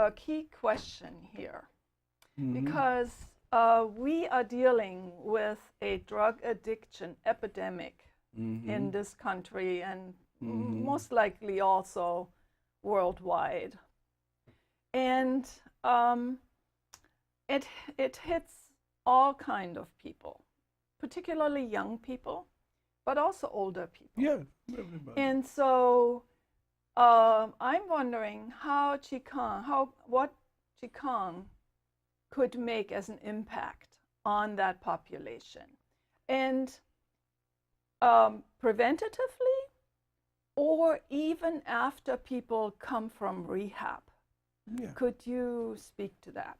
a key question here Mhm. because we are dealing with a drug addiction epidemic in Mhm. this country and Mhm. most likely also worldwide. And um, it hits all kind of people, particularly young people, but also older people. Yeah, everybody. And so I'm wondering how what Qigong could make as an impact on that population, and preventatively, or even after people come from rehab. Yeah. Could you speak to that?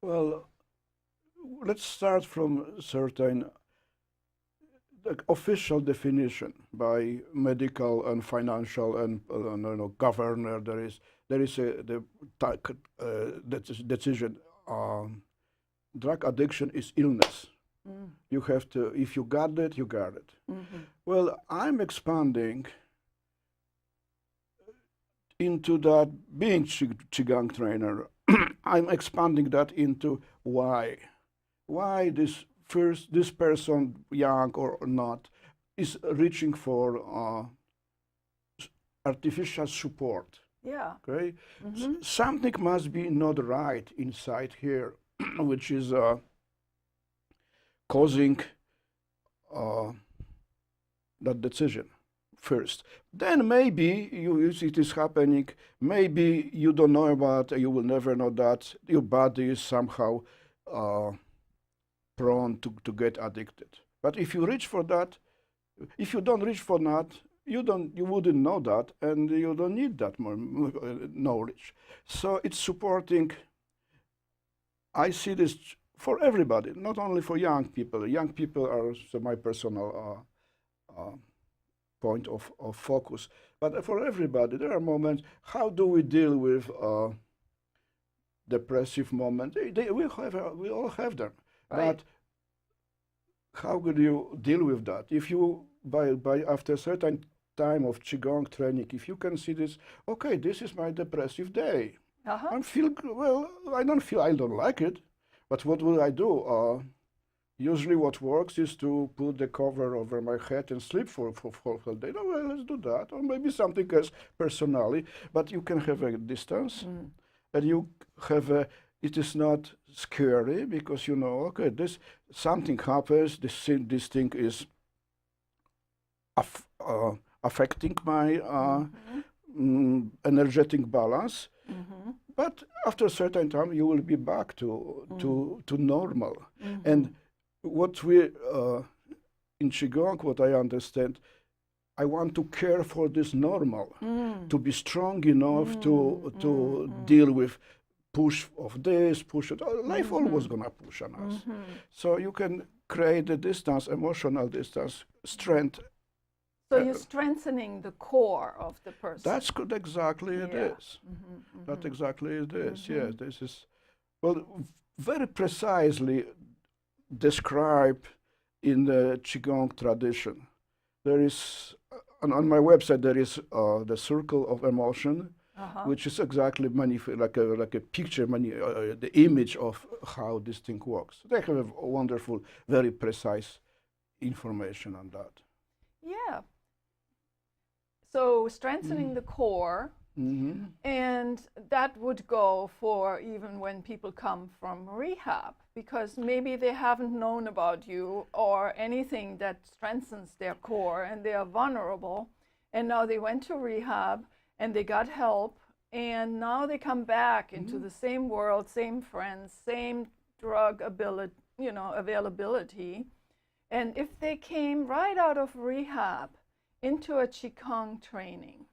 Well, let's start from certain official definition by medical and financial and governor. There is decision. Drug addiction is illness. Mm. You have to, if you got it, you got it. Mm-hmm. Well, I'm expanding into that being Qigong trainer. I'm expanding that into why. Why this person, young or not, is reaching for artificial support. Yeah. Okay, Mm-hmm. something must be not right inside here, which is causing that decision first. Then maybe you see it is happening. Maybe you don't know about. You will never know that your body is somehow prone to get addicted. But if you reach for that, if you don't reach for that, you wouldn't know that, and you don't need that more knowledge. So it's supporting. I see this for everybody, not only for young people. Young people are my personal point of focus, but for everybody. There are moments. How do we deal with depressive moments? We all have them, Right. but how would you deal with that? If you, by after a certain time of Qigong training, if you can see this, okay, this is my depressive day. Uh-huh. I don't feel, I don't like it, but what will I do? Usually what works is to put the cover over my head and sleep for the day. Oh, well, let's do that. Or maybe something else personally, but you can have a distance and you have a, it is not scary because you know, okay, this something happens. This thing is affecting my energetic balance. Mm-hmm. But after a certain time, you will be back to normal. And what we in Qigong, what I understand, I want to care for this normal, to be strong enough to deal with push of this, push it. Life always gonna push on us. So you can create a distance, emotional distance, strength. So you're strengthening the core of the person. That's good. Exactly it Yeah. is. That exactly it is. Yes, this is well very precisely described in the Qigong tradition. There is on my website there is the circle of emotion, which is exactly like a picture, the image of how this thing works. They have a wonderful, very precise information on that. Yeah. So strengthening the core, and that would go for even when people come from rehab, because maybe they haven't known about you or anything that strengthens their core and they are vulnerable. And now they went to rehab and they got help, and now they come back into the same world, same friends, same drug availability. And if they came right out of rehab into a Qigong training,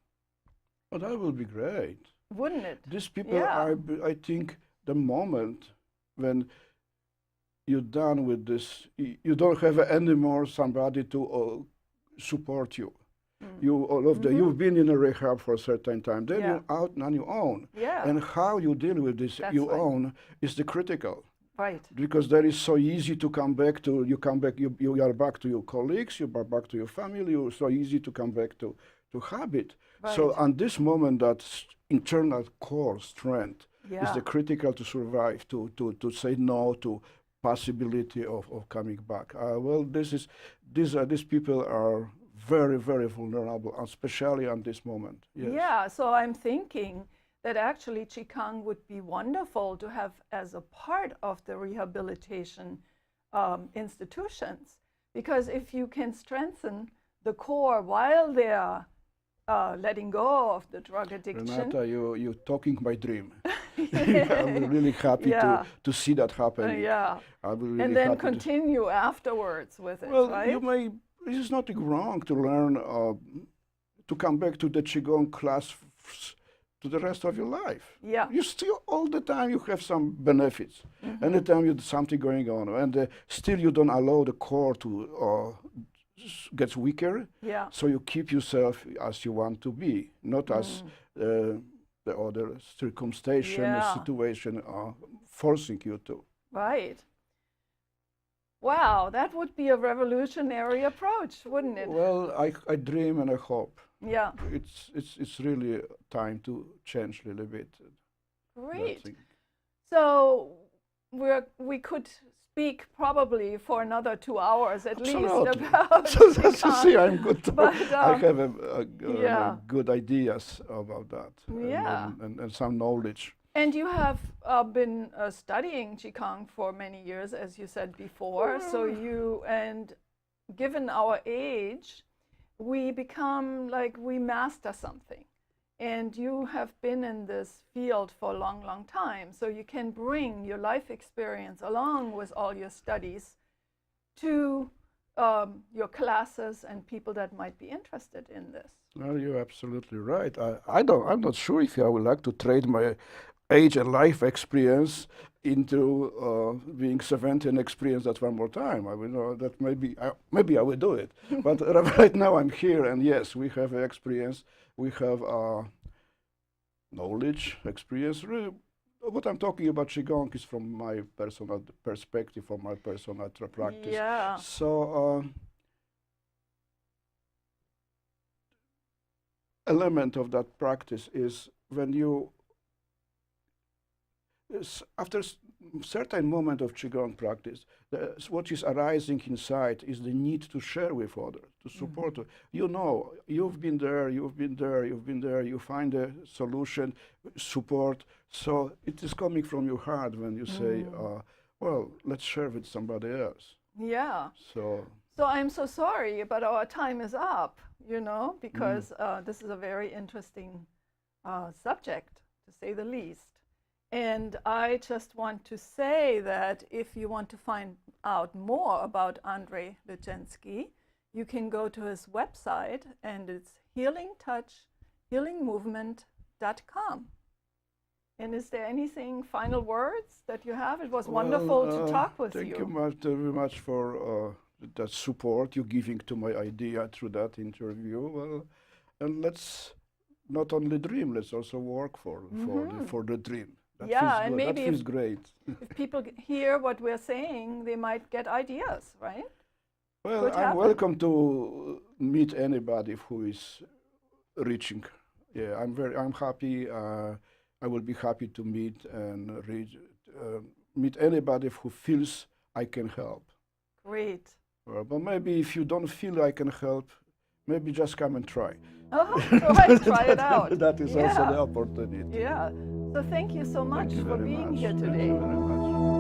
Oh, that would be great. wouldn't it? These people, Yeah. I think, the moment when you're done with this, you don't have anymore somebody to support you. You've been in a rehab for a certain time. Then Yeah. you're out on your own. Yeah. And how you deal with this That's your right. own is the critical. Right. Because that is so easy to come back to. You are back to your colleagues. You are back to your family. It's so easy to come back to habit. Right. So on this moment, that internal core strength Yeah. It's the critical to survive, to say no to possibility of coming back. Well, these people are very, very vulnerable, especially at this moment. Yes. Yeah, so I'm thinking that actually Qigong would be wonderful to have as a part of the rehabilitation institutions, because if you can strengthen the core while they're letting go of the drug addiction. Renata, you're talking my dream. I'm really happy to see that happening. Yeah. Really and then happy continue afterwards with it, well, right? you may, there's nothing wrong to learn, to come back to the Qigong class to the rest of your life. Yeah. You still, all the time, you have some benefits. Anytime you have something going on, and still you don't allow the core to get weaker. Yeah. So you keep yourself as you want to be, not as the other circumstance, situation are forcing you to. Right. Wow, that would be a revolutionary approach, wouldn't it? Well, I dream and I hope. Yeah. It's really time to change a little bit. Great. So we could speak probably for another 2 hours at least about See, I'm good. But, I have a good ideas about that. Yeah. And some knowledge. And you have been studying Qigong for many years, as you said before. So and given our age, we become like we master something. And you have been in this field for a long, long time. So you can bring your life experience along with all your studies to your classes and people that might be interested in this. Well, you're absolutely right. I'm not sure if I would like to trade my age and life experience into being 70 and experience that one more time. I will know that maybe I will do it. But right now I'm here, and yes, we have experience. We have knowledge, experience. Really, what I'm talking about Qigong is from my personal perspective, from my personal practice. Yeah. So element of that practice is when you, after certain moment of Qigong practice, what is arising inside is the need to share with others, to support. You know, you've been there, you find a solution, support. So it is coming from your heart when you say, well, let's share with somebody else. Yeah. So I'm so sorry, but our time is up, because this is a very interesting subject, to say the least. And I just want to say that if you want to find out more about Andrzej Licensky, you can go to his website, and it's healingmovement.com. And is there anything, final words that you have? It was wonderful to talk with you. Thank you very much for that support you're giving to my idea through that interview. Well, and let's not only dream, let's also work for the dream. That and maybe that feels great. If people hear what we're saying, they might get ideas, right? Well, I'm welcome to meet anybody who is reaching. Yeah, I'm happy. I will be happy to meet and meet anybody who feels I can help. Great. But maybe if you don't feel I can help, maybe just come and try. Try it out. That is also the opportunity. Yeah. So thank you so much for being here today. Thank you very much.